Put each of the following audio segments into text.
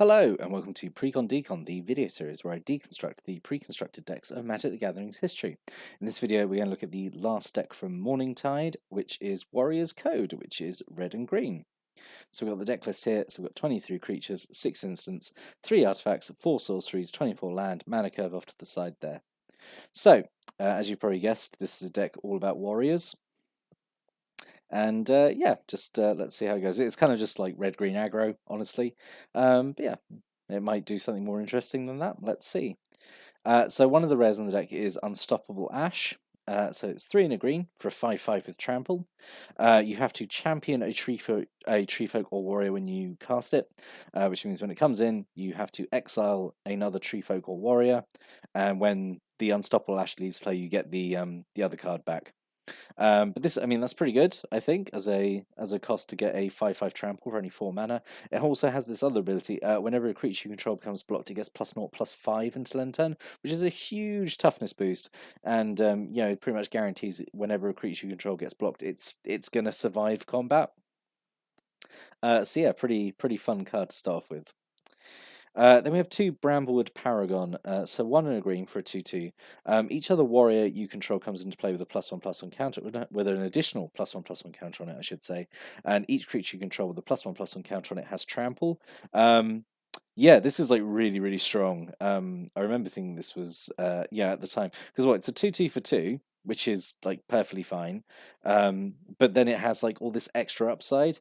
Hello and welcome to Precon Decon, the video series where I deconstruct the pre-constructed decks of Magic the Gathering's history. In this video we're going to look at the last deck from Morningtide, which is Warrior's Code, which is red and green. So we've got the deck list here, so we've got 23 creatures, 6 instants, 3 artifacts, 4 sorceries, 24 land, mana curve off to the side there. So, as you probably guessed, this is a deck all about warriors. And yeah, just let's see how it goes. It's kind of just like red-green aggro, honestly. But yeah, it might do something more interesting than that. Let's see. So one of the rares on the deck is Unstoppable Ash. So it's 3 and a green for a 5/5 with trample. You have to champion a tree folk or warrior when you cast it, which means when it comes in, you have to exile another tree folk or warrior, and when the Unstoppable Ash leaves play, you get the other card back. But this, I mean, that's pretty good, I think, as a cost to get a 5/5 trample for only 4 mana. It also has this other ability. Whenever a creature you control becomes blocked, it gets +0/+5 until end turn, which is a huge toughness boost. And you know, it pretty much guarantees whenever a creature you control gets blocked, it's gonna survive combat. So yeah, pretty fun card to start off with. Then we have 2 Bramblewood Paragon, so 1 and a green for a 2/2. Each other warrior you control comes into play with a +1/+1 counter, with an additional +1/+1 counter on it, I should say. And each creature you control with a +1/+1 counter on it has trample. Yeah, this is like really strong. I remember thinking this was yeah, at the time, because it's a 2/2 for 2, which is like perfectly fine. But then it has like all this extra upside.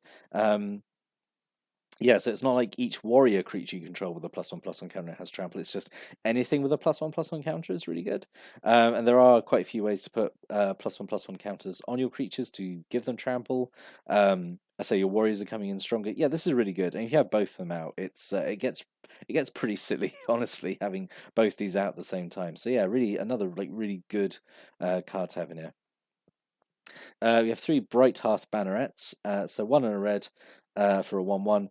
Yeah, so it's not like each warrior creature you control with a +1/+1 counter has trample. It's just anything with a +1/+1 counter is really good. And there are quite a few ways to put +1/+1 counters on your creatures to give them trample. I say your warriors are coming in stronger. Yeah, this is really good. And if you have both of them out, it gets pretty silly, honestly, having both these out at the same time. So yeah, really another like really good card to have in here. We have 3 Bright Hearth Bannerets, so 1 and a red for a 1/1.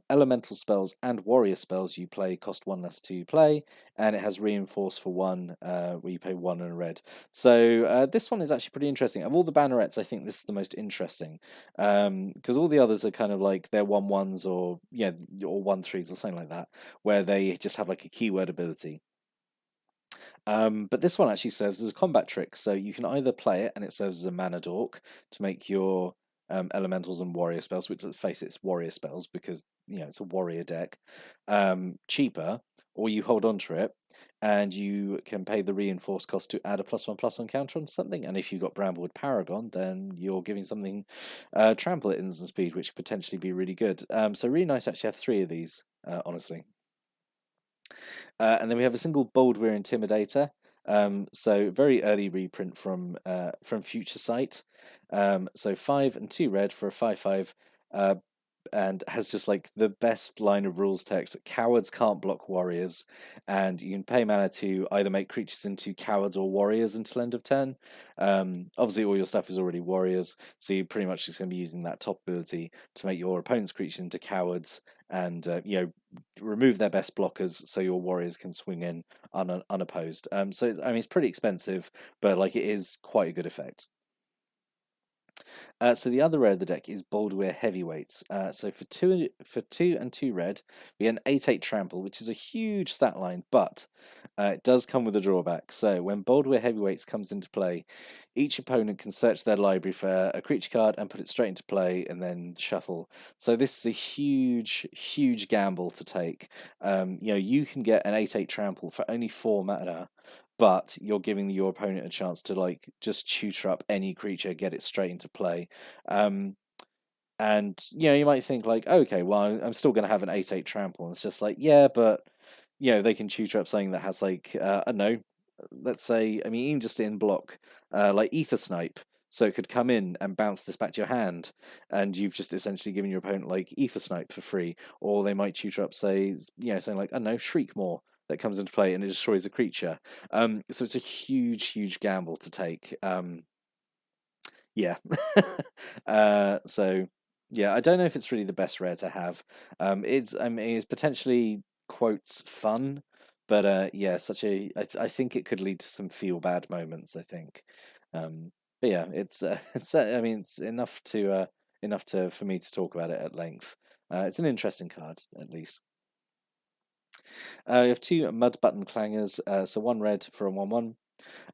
Elemental spells and warrior spells you play cost 1 less to play, and it has reinforce for 1, where you pay 1 and a red. So this one is actually pretty interesting. Of all the bannerets, I think this is the most interesting, because all the others are kind of like they're 1/1s or or 1/3s or something like that, where they just have like a keyword ability. But this one actually serves as a combat trick, so you can either play it and it serves as a mana dork to make your elementals and warrior spells, which, let's face it, it's warrior spells because it's a warrior deck, cheaper, or you hold on to it and you can pay the reinforced cost to add a +1/+1 counter on something. And if you've got Bramblewood Paragon, then you're giving something trample at instant speed, which could potentially be really good. So really nice to actually have 3 of these, honestly. And then we have a single Boldwyr Intimidator. So very early reprint from Future Sight. So 5 and 2 red for a 5/5, and has just like the best line of rules text. Cowards can't block warriors, and you can pay mana to either make creatures into cowards or warriors until end of turn. Obviously all your stuff is already warriors, so you're pretty much just going to be using that top ability to make your opponent's creatures into cowards, and remove their best blockers so your warriors can swing in unopposed. So I mean, it's pretty expensive, but like it is quite a good effect. So the other rare of the deck is Boldwyr Heavyweights. So for two and 2 red, we get an 8/8 trample, which is a huge stat line, but it does come with a drawback. So when Boldwyr Heavyweights comes into play, each opponent can search their library for a creature card and put it straight into play and then shuffle. So this is a huge gamble to take. You can get an 8/8 trample for only 4 mana, but you're giving your opponent a chance to like just tutor up any creature, get it straight into play. And you might think like, okay, well, I'm still going to have an 8/8 trample, and it's just like, yeah, but they can tutor up something that has like I don't know, let's say, I mean, even just in block, like Ether Snipe. So it could come in and bounce this back to your hand, and you've just essentially given your opponent like Ether Snipe for free. Or they might tutor up, say, something like, I don't know, Shriekmaw, that comes into play and it destroys a creature. So it's a huge gamble to take. Yeah. So yeah, I don't know if it's really the best rare to have. It's potentially quotes fun, but yeah, I think it could lead to some feel bad moments, I think. But yeah, I mean, it's enough for me to talk about it at length. It's an interesting card, at least. We have two Mud Button Clangers, so one red for a 1/1.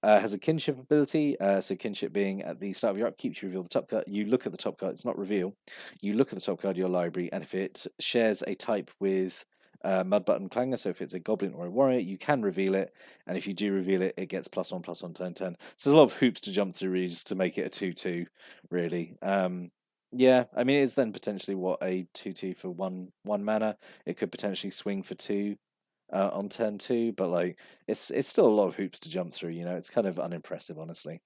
Has a kinship ability, so kinship being at the start of your upkeep, you reveal the top card. You look at the top card, it's not reveal. You look at the top card of your library, and if it shares a type with Mud Button Clanger, so if it's a goblin or a warrior, you can reveal it, and if you do reveal it, it gets +1/+1 turn. So there's a lot of hoops to jump through really just to make it a 2/2, really. Yeah, I mean, it is then potentially what, a 2/2 for one mana. It could potentially swing for two on turn two, but like it's still a lot of hoops to jump through. It's kind of unimpressive, honestly.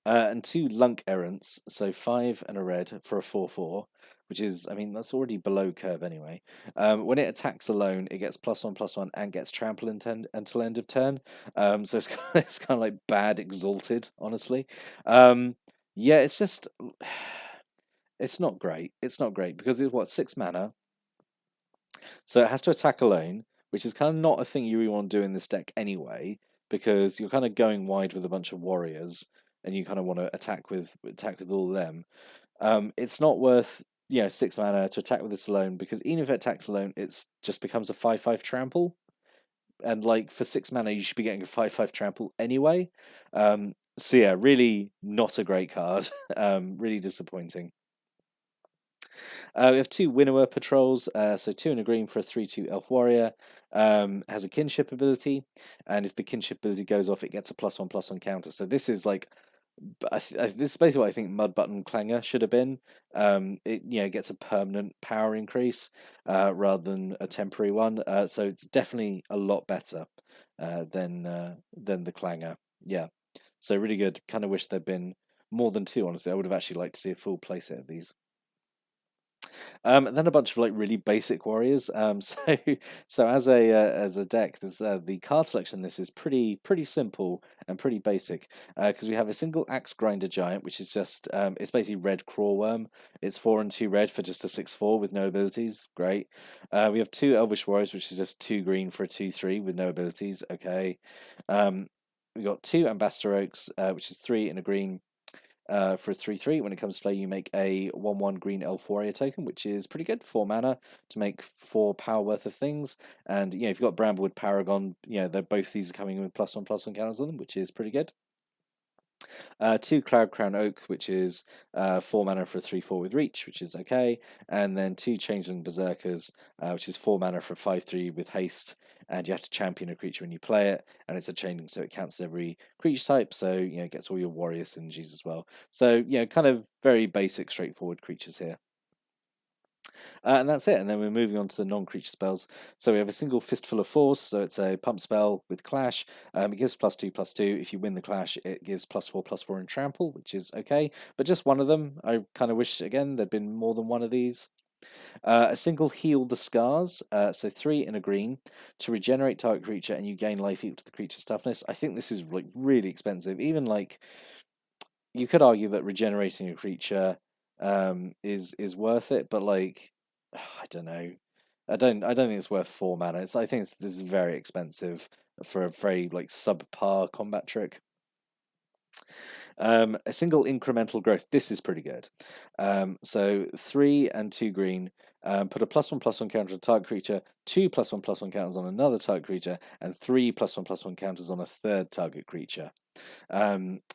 And two Lunk Errants, so 5 and a red for a 4/4, which is, I mean, that's already below curve anyway. When it attacks alone, it gets +1/+1 and gets trample until end of turn. So it's kind of like bad exalted, honestly. Yeah, it's just it's not great. It's not great because it's what, 6 mana. So it has to attack alone, which is kind of not a thing you really want to do in this deck anyway, because you're kind of going wide with a bunch of warriors, and you kind of want to attack with all of them. It's not worth 6 mana to attack with this alone, because even if it attacks alone, it's just becomes a 5/5 trample, and like for 6 mana, you should be getting a 5/5 trample anyway. So yeah, really not a great card. Really disappointing. We have two Winnower patrols, so 2 and a green for a 3/2 elf warrior. Has a kinship ability, and if the kinship ability goes off, it gets a +1/+1 counter. So this is like, this is basically what I think Mud Button Clanger should have been. It gets a permanent power increase rather than a temporary one. So it's definitely a lot better than the Clanger. Yeah, so really good. Kind of wish there'd been more than two. Honestly, I would have actually liked to see a full playset of these. And then a bunch of like really basic warriors. So as a deck, there's the card selection. This is pretty simple and pretty basic because we have a single Axe Grinder Giant, which is just it's basically red Crawworm. It's 4 and 2 red for just a 6/4 with no abilities. Great. We have two Elvish Warriors, which is just 2 green for a 2/3 with no abilities. Okay. We got two Ambassador Oaks, which is 3 and a green for a 3/3. When it comes to play, you make a 1/1 green elf warrior token, which is pretty good. 4 mana to make 4 power worth of things. And if you've got Bramblewood Paragon, they're both these are coming with +1/+1 counters on them, which is pretty good. Two Cloud Crown Oak, which is 4 mana for a 3/4 with reach, which is okay. And then two Changeling Berserkers, which is 4 mana for a 5/3 with haste. And you have to champion a creature when you play it, and it's a changeling, so it counts every creature type. So it gets all your warrior synergies as well. So kind of very basic, straightforward creatures here. And that's it. And then we're moving on to the non-creature spells. So we have a single Fistful of Force. So it's a pump spell with Clash. It gives +2/+2. If you win the Clash, it gives +4/+4 in Trample, which is okay. But just one of them. I kind of wish, again, there'd been more than one of these. A single Heal the Scars, so 3 in a green, to regenerate target creature, and you gain life equal to the creature's toughness. I think this is like really expensive. Even like, you could argue that regenerating a creature is worth it, but like, I don't know. I don't think it's worth 4 mana. I think this is very expensive for a very like subpar combat trick. A single incremental growth. This is pretty good. So 3 and 2 green. Put a +1/+1 counter on a target creature, 2 +1/+1 counters on another target creature, and 3 +1/+1 counters on a third target creature.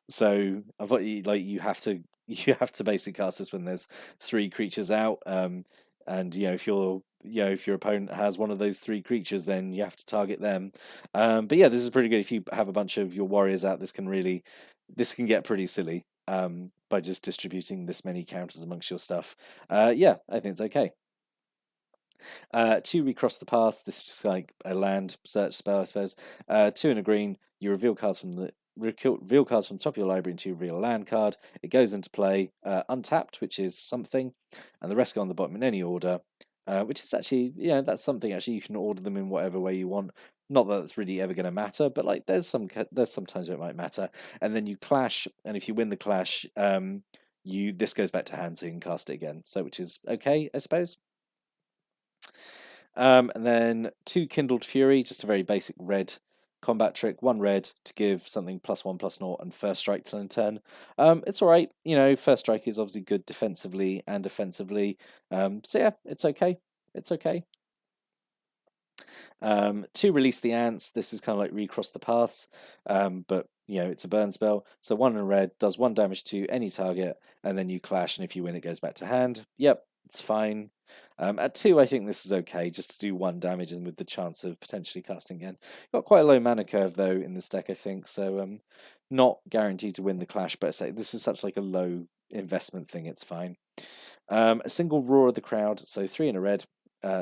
So I've got you have to you have to basically cast this when there's 3 creatures out. And if your opponent has one of those 3 creatures, then you have to target them. But yeah, this is pretty good. If you have a bunch of your warriors out, this can get pretty silly by just distributing this many counters amongst your stuff. Yeah, I think it's okay. To Recross the Path, this is just like a land search spell, I suppose. 2 and a green, you reveal cards from the top of your library into reveal a land card. It goes into play untapped, which is something, and the rest go on the bottom in any order. Which is actually, that's something. Actually, you can order them in whatever way you want. Not that it's really ever going to matter, but like there's some times it might matter. And then you clash, and if you win the clash, this goes back to hand, so you can cast it again. So which is okay, I suppose. And then 2 Kindled Fury, just a very basic red combat trick. 1 red to give something +1/+0 and first strike till end turn. It's alright. First strike is obviously good defensively and offensively. So yeah, it's okay. It's okay. Two, release the ants. This is kind of like recross the paths, but it's a burn spell. So 1 in red does 1 damage to any target, and then you clash, and if you win, it goes back to hand. Yep, it's fine. At 2, I think this is okay, just to do 1 damage and with the chance of potentially casting again. Got quite a low mana curve though in this deck, I think, so not guaranteed to win the clash, but say this is such like a low investment thing, it's fine. A single Roar of the Crowd, so 3 in a red.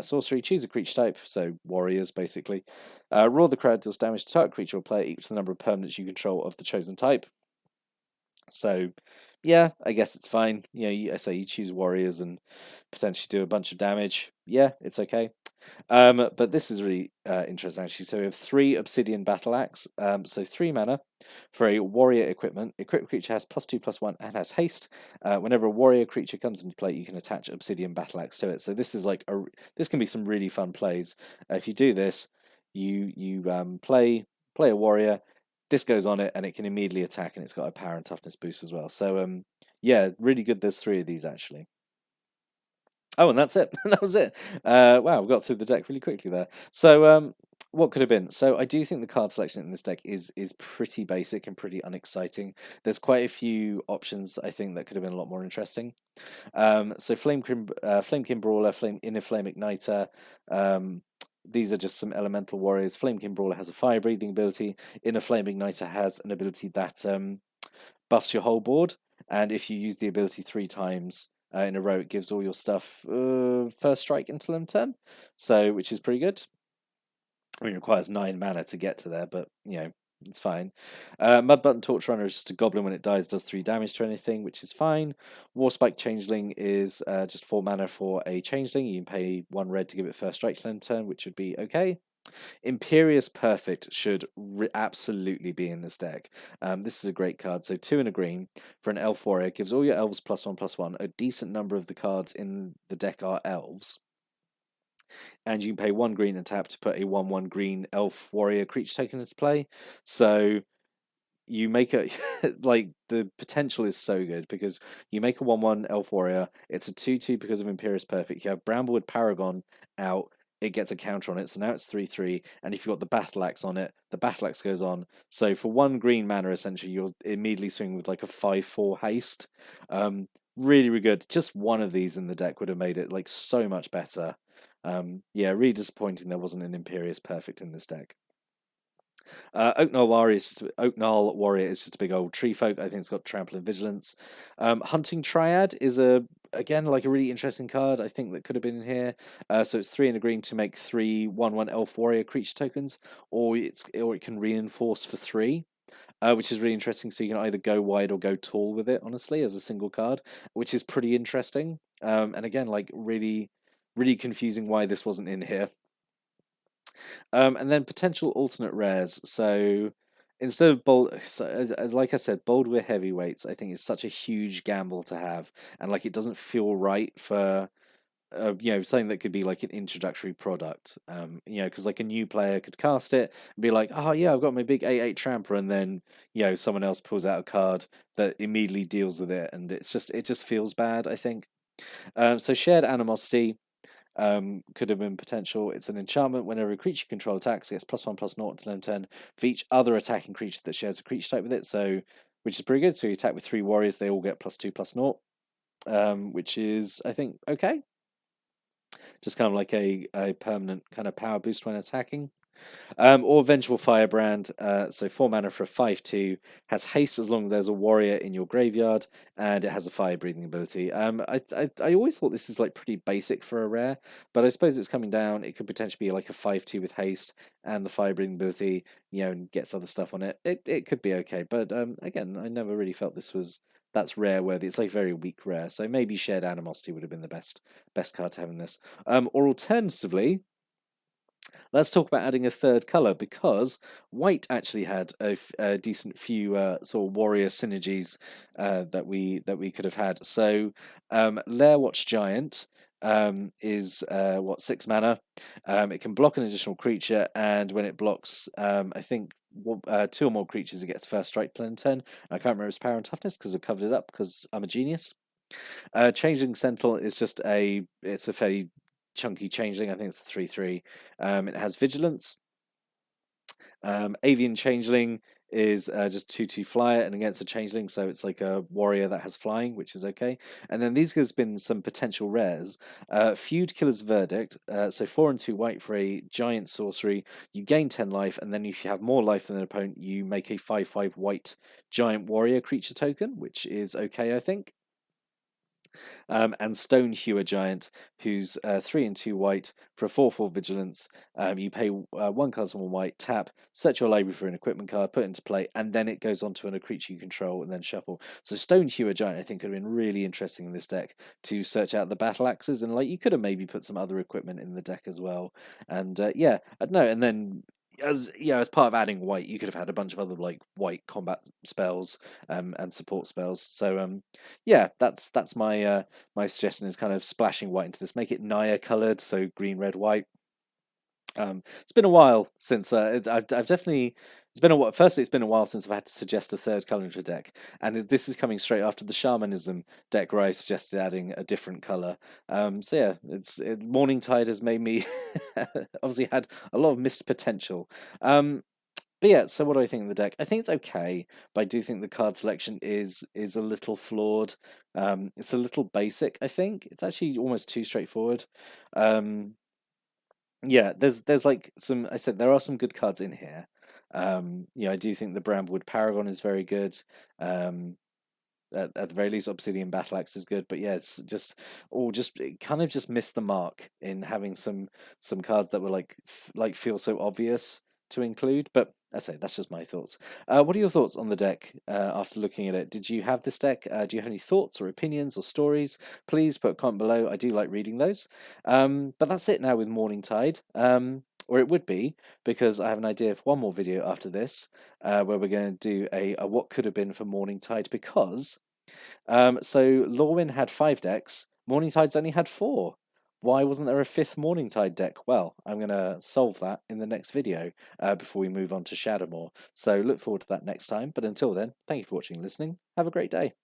Sorcery, choose a creature type, so warriors basically. Roar the Crowd deals damage to target creature or player equal to the number of permanents you control of the chosen type. So, yeah, I guess it's fine. I say you choose warriors and potentially do a bunch of damage. Yeah, it's okay. But this is really interesting actually. So we have 3 Obsidian Battle Axe. So 3 mana for a warrior equipment. Equipped creature has +2/+1 and has haste. Whenever a warrior creature comes into play, you can attach Obsidian Battle Axe to it. So this is like this can be some really fun plays. If you do this, you play a warrior. This goes on it and it can immediately attack, and it's got a power and toughness boost as well. So yeah, really good. There's 3 of these actually. Oh, and that's it. That was it. Wow, we got through the deck really quickly there. So, what could have been? So, I do think the card selection in this deck is pretty basic and pretty unexciting. There's quite a few options I think that could have been a lot more interesting. So, Flamekin Brawler, Inner Flame Igniter. These are just some elemental warriors. Flamekin Brawler has a fire breathing ability. Inner Flame Igniter has an ability that buffs your whole board, and if you use the ability 3 times in a row, it gives all your stuff first strike until end turn, so which is pretty good. I mean, it requires 9 mana to get to there, but it's fine. Mudbutton Torch Runner is just a goblin. When it dies, does 3 damage to anything, which is fine. Warspike Changeling is just 4 mana for a changeling. You can pay 1 red to give it first strike till end turn, which would be okay. Imperious Perfect should absolutely be in this deck. This is a great card. So 2 and a green for an elf warrior, gives all your elves +1/+1. A decent number of the cards in the deck are elves. And you can pay 1 green and tap to put a 1/1 green elf warrior creature token into play. So you make a like the potential is so good because you make a 1/1 elf warrior. It's a 2/2 because of Imperious Perfect. You have Bramblewood Paragon out. It gets a counter on it, so now it's 3/3. And if you've got the Battle Axe on it, the Battle Axe goes on. So for 1 green mana, essentially, you're immediately swinging with like a 5/4 haste. Really, really good. Just one of these in the deck would have made it like so much better. Yeah, really disappointing there wasn't an Imperious Perfect in this deck. Oakgnall Warrior is just a big old tree folk. I think it's got Trample and Vigilance. Hunting Triad is again like a really interesting card. I think that could have been in here. So it's 3 and a green to make 3 1/1 Elf Warrior creature tokens, or it can reinforce for 3. Which is really interesting. So you can either go wide or go tall with it, honestly, as a single card, which is pretty interesting. And again, like really, really confusing why this wasn't in here. And then potential alternate rares. So instead of bold, so as like I said, bold with heavyweights, I think it's such a huge gamble to have, and like it doesn't feel right for something that could be like an introductory product. Because like a new player could cast it and be like, oh yeah, I've got my big 8/8 tramper, and then someone else pulls out a card that immediately deals with it, and it just feels bad, I think. So Shared Animosity. Could have been potential. It's an enchantment. Whenever a creature you control attacks, it gets +1/+0 until end turn for each other attacking creature that shares a creature type with it. So, which is pretty good. So you attack with 3 warriors, they all get +2/+0, which is I think okay. Just kind of like a permanent kind of power boost when attacking. Or Vengeful Firebrand, so 4 mana for a 5/2, has haste as long as there's a warrior in your graveyard, and it has a fire breathing ability. I always thought this is like pretty basic for a rare, but I suppose it's coming down. It could potentially be like a 5/2 with haste and the fire breathing ability, and gets other stuff on it. It could be okay, but again, I never really felt that's rare worthy. It's like very weak rare, so maybe Shared Animosity would have been the best card to have in this. Or alternatively, let's talk about adding a third color, because white actually had a decent few sort of warrior synergies that we could have had. So Lair Watch Giant is 6 mana. It can block an additional creature, and when it blocks, I think 2 or more creatures, it gets first strike till end turn. I can't remember its power and toughness because I covered it up because I'm a genius. Changeling Sentinel is just it's a fairly chunky changeling. I think it's the 3/3. It has vigilance. Avian Changeling is just 2/2 flyer and against a changeling, so it's like a warrior that has flying, which is okay. And then these has been some potential rares. Feud Killer's Verdict, so 4 and 2 white for a giant sorcery. You gain 10 life, and then if you have more life than an opponent, you make a 5/5 white giant warrior creature token, which is okay, I think. And Stone Hewer Giant, who's 3 and 2 white for a 4/4 vigilance. You pay 1 card, 1 white, tap, search your library for an equipment card, put it into play, and then it goes on to a creature you control and then shuffle. So Stone Hewer Giant, I think, could have been really interesting in this deck to search out the battle axes, and like you could have maybe put some other equipment in the deck as well. And yeah, I don't know, and then as part of adding white, you could have had a bunch of other like white combat spells and support spells. So yeah, that's my my suggestion is kind of splashing white into this, make it Naya coloured, so green, red, white. It's been a while since I've definitely it's been a while. Firstly, it's been a while since I've had to suggest a third colour into a deck, and this is coming straight after the shamanism deck where I suggested adding a different colour. So yeah, Morningtide has made me obviously had a lot of missed potential. But yeah, so what do I think of the deck? I think it's okay, but I do think the card selection is a little flawed. It's a little basic, I think. It's actually almost too straightforward. Yeah, there's like some. I said there are some good cards in here. I do think the Bramblewood Paragon is very good. At the very least, Obsidian Battle Axe is good, but yeah, it's just it kind of just missed the mark in having some cards that were like feel so obvious to include. But I say that's just my thoughts. What are your thoughts on the deck after looking at it? Did you have this deck? Do you have any thoughts or opinions or stories? Please put a comment below. I do like reading those. But that's it now with Morningtide. Or it would be, because I have an idea of one more video after this, where we're going to do a what could have been for Morningtide, because so Lorwyn had 5 decks, Morningtide's only had 4. Why wasn't there a 5th Morningtide deck? Well, I'm going to solve that in the next video before we move on to Shadowmoor. So look forward to that next time. But until then, thank you for watching and listening. Have a great day.